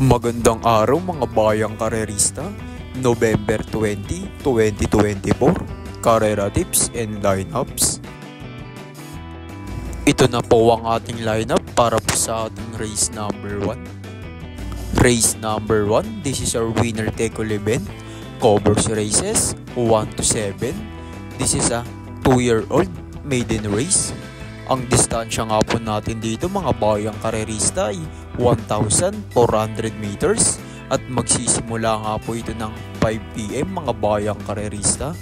Magandang araw mga bayang karerista, November 20, 2024, Karera Tips and Lineups. Ito na po ang ating lineup para po sa ating race number 1. Race number 1, this is our winner take all event, covers races 1 to 7. This is a 2-year-old maiden race. Ang distansya nga po natin dito mga bayang karerista ay 1,400 meters at magsisimula nga po ito ng 5 PM mga bayang karerista.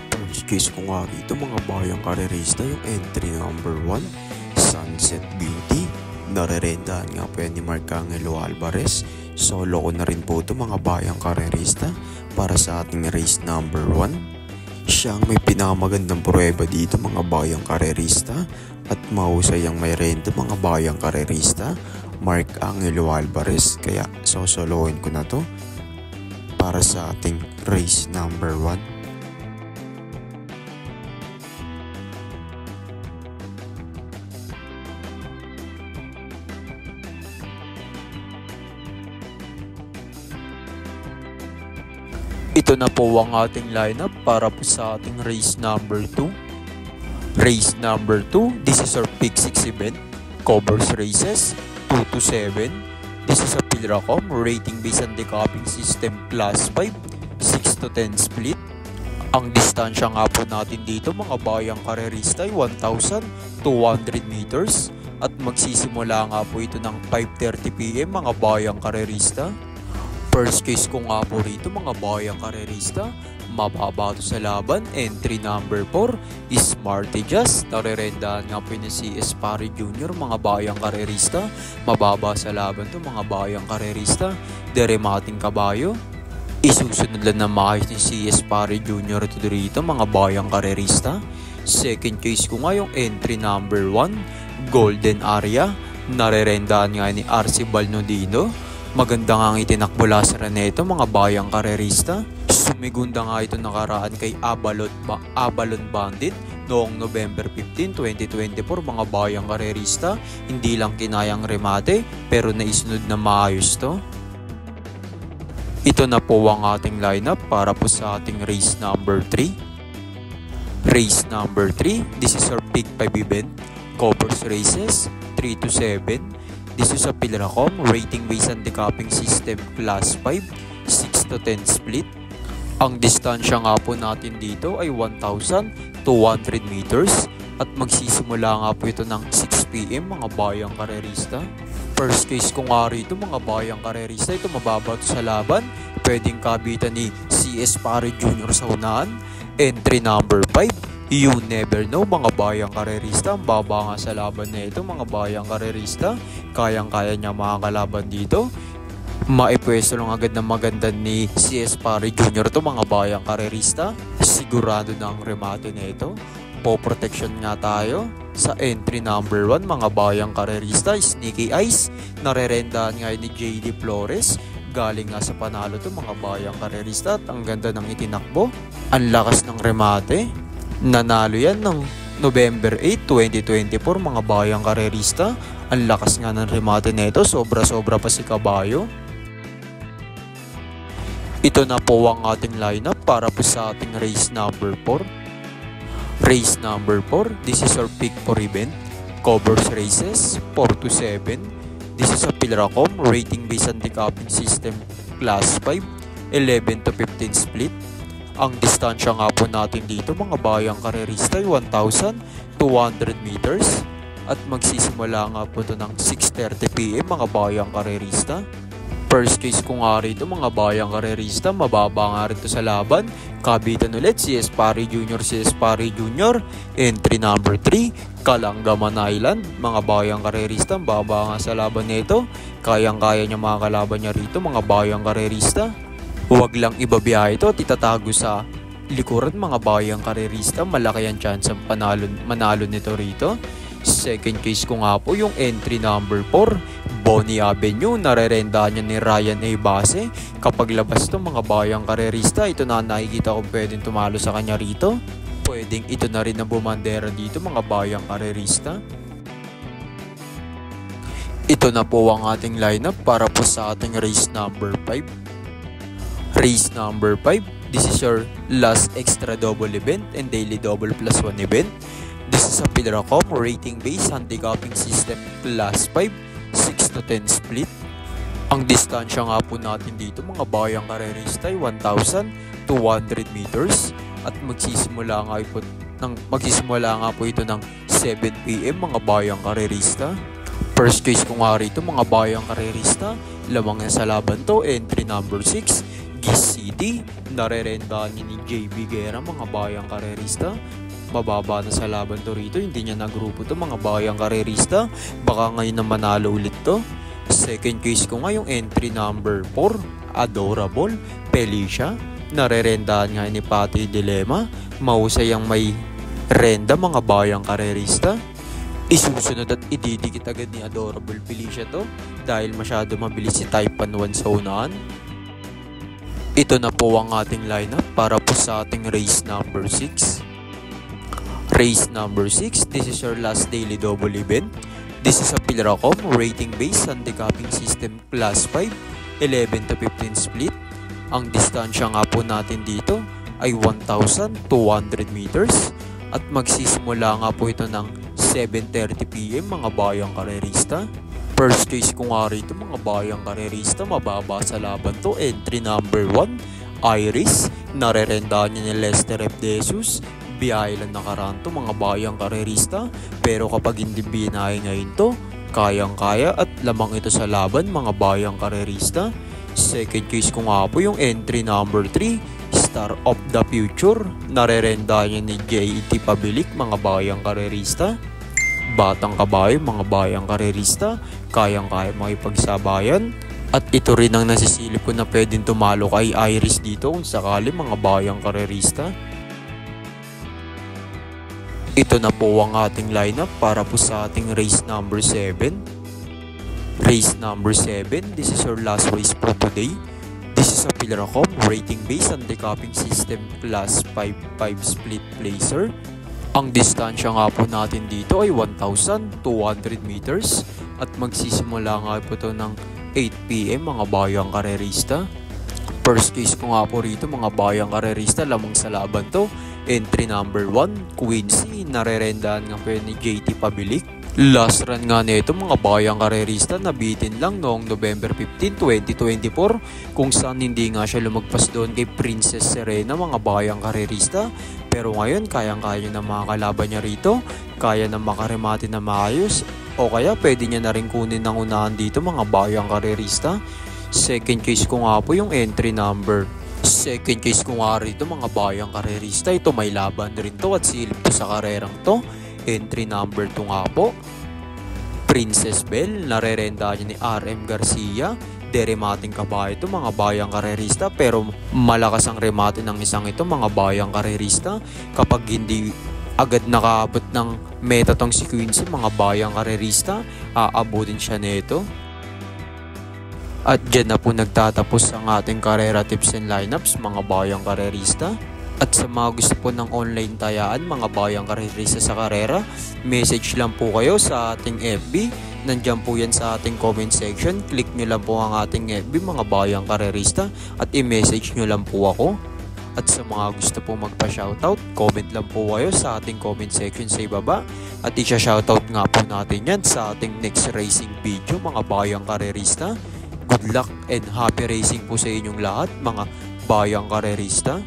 First case ko nga dito mga bayang karerista yung entry number 1, Sunset Beauty. Narerendahan nga po yan ni Marcangelo Alvarez. Solo ko na rin po ito mga bayang karerista para sa ating race number 1. Siyang may pinakamagandang prueba dito mga bayang karerista at mahusay ang may rento mga bayang karerista, Marcangelo Alvarez. Kaya sosolohin ko na to para sa ating race number 1. Ito na po ang ating lineup para po sa ating race number 2. Race number 2, this is our Pick 6 event, covers races 2 to 7. This is a Pilracom rating based on decoupling system class 5, 6 to 10 split. Ang distansya nga po natin dito mga bayang karerista ay 1,200 meters at magsisimula nga po ito ng 5:30 PM mga bayang karerista. First case ko nga po rito mga bayang karerista, mababa to sa laban. Entry number 4 is Marty Jazz. Narerendahan nga po ni CS Pari Jr. mga bayang karerista. Mababa sa laban to mga bayang karerista. Deremating kabayo. Isusunod lang na maayos ni CS Pari Jr. ito rito mga bayang karerista. Second case ko nga yung entry number 1, Golden Area. Narerendahan nga ni RC Balnodino. Maganda nga ang itinakbo lasera neto mga bayang karerista. Sumigunda nga ito nakaraan kay Abalon Bandit noong November 15, 2024 mga bayang karerista. Hindi lang kinayang remate pero naisunod na maayos to. Ito na po ang ating lineup para po sa ating race number 3. Race number 3, this is our Big 5 event, covers races 3 to 7. This is a Pilracom rating based on decoupling system class 5, 6 to 10 split. Ang distansya nga po natin dito ay 1,200 meters at magsisimula nga po ito ng 6 PM mga bayang karerista. First case ko nga rito mga bayang karerista, ito mababa sa laban. Pwedeng kabitan ni CS Pari Jr. sa unahan. Entry number 5, You Never Know mga bayang karerista. Ang baba nga sa laban na ito mga bayang karerista. Kayang-kaya niya mga kalaban dito. Maipwesto lang agad na maganda ni CS Pari Jr. to mga bayang karerista. Sigurado na ang remate na ito. Po-protection nga tayo sa entry number 1 mga bayang karerista. Sneaky Eyes. Narerendahan nga ni JD Flores. Galing nga sa panalo to mga bayang karerista at ang ganda ng itinakbo. Ang lakas ng remate. Nanalo yan ng November 8, 2024 mga bayang karerista. Ang lakas nga ng remate nito, sobra-sobra pa si kabayo. Ito na po ang ating lineup para po sa ating race number 4. Race number 4, this is our Pick 4 event, covers races 4 to 7. This is a Pilracom rating based on decoupling system class 5, 11 to 15 split. Ang distansya nga po natin dito mga bayang karerista ay 1,200 meters at magsisimula nga po ito ng 6:30 PM mga bayang karerista. First case ko nga rito mga bayang karerista, mababa nga rito sa laban. Kabitan ulit si Pari Jr. Entry number 3, Kalangaman Island mga bayang karerista. Mababa nga sa laban nito. Kayang-kaya niya mga kalaban niya rito mga bayang karerista. Huwag lang ibabiyahe ito at itatago sa likuran mga bayang karerista. Malaki ang chance ang manalo nito rito. Second case ko nga po yung entry number 4, Bonnie Avenue. Narerendahan niya ni Ryan A. Base. Kapag labas to mga bayang karerista, ito na nakikita kung pwedeng tumalo sa kanya rito. Pwedeng ito na rin ang bumandera dito mga bayang karerista. Ito na po ang ating lineup para po sa ating race number 5. Race number 5, this is your last extra double event and daily double plus 1 event. This is a Pilracom rating based handicapping system class 5, 6 to 10 split. Ang distansya nga po natin dito mga bayang karerista ay 1,200 meters at magsisimula nga po ito ng 7 PM mga bayang karerista. First case ko nga rito mga bayang karerista, lamang na sa laban to, entry number 6, Gis City, narerendahan ni JB Guerra mga bayang karerista. Mababa na sa laban to rito, hindi niya nagrupo to mga bayang karerista, baka ngayon na manalo ulit to. Second case ko nga yung entry number 4, Adorable, Felicia, narerendahan nga ni Pati Dilema, mahusay ang may renda mga bayang karerista. Isusunod at ididikit agad ni Adorable Felicia to dahil masyado mabilis si Type 1 sa unahan. Ito na po ang ating lineup para po sa ating race number 6. Race number 6, this is your last daily double event. This is a Pilracom rating based handicapping system class 5, 11 to 15 split. Ang distansya nga po natin dito ay 1,200 meters at magsisimula nga po ito ng 7:30 PM mga bayang karerista. First case ko nga rito mga bayang karerista, mababa sa laban to, entry number 1, Iris, narerendahan niya ni Lester F. Jesus. Biyahe lang nakaraan to mga bayang karerista, pero kapag hindi binahe ngayon to, kayang-kaya at lamang ito sa laban mga bayang karerista. Second case ko nga po yung entry number 3, Star of the Future, narerendahan niya ni J.T. Pabilik mga bayang karerista. Batang kabayo mga bayang karerista, kayang-kaya makipagsabayan. At ito rin ang nasisilip ko na pwedeng tumalo kay Iris dito kung sakali mga bayang karerista. Ito na po ang ating lineup para po sa ating race number 7. Race number 7, this is your last race for today. This is a Pilracom rating based handicapping system class 5 split placer. Ang distansya nga po natin dito ay 1,200 meters at magsisimula nga po ito ng 8 PM mga bayang karerista. First case ko nga po rito mga bayang karerista, lamang sa laban to, entry number 1, Quincy, narerendahan nga po ni JT Pabilik. Last run nga nito mga bayang karerista, nabitin lang noong November 15, 2024 kung saan hindi nga siya lumagpas doon kay Princess Serena mga bayang karerista. Pero ngayon kayang-kaya na mga kalaban niya rito, kaya na makaremate na maayos o kaya pwede niya na rin kunin ng unahan dito mga bayang karerista. Second case ko nga po yung entry number. Second case ko nga rito mga bayang karerista, ito may laban rin to at silip to sa karerang to. Entry number 2 nga po, Princess Belle, narerendahan niya ni RM Garcia. Deremating kabayo ito mga bayang karerista, pero malakas ang remate ng isang ito mga bayang karerista. Kapag hindi agad nakaabot ng meta tong si Quincy mga bayang karerista, aabutin siya nito. At dyan na po nagtatapos ang ating karera tips and lineups mga bayang karerista. At sa mga gusto po ng online tayaan mga bayang karerista sa karera, message lang po kayo sa ating FB. Nandiyan po yan sa ating comment section. Click nyo lang po ang ating FB mga bayang karerista at i-message nyo lang po ako. At sa mga gusto po magpa-shoutout, comment lang po kayo sa ating comment section sa ibaba. At i-shoutout nga po natin yan sa ating next racing video mga bayang karerista. Good luck and happy racing po sa inyong lahat mga bayang karerista.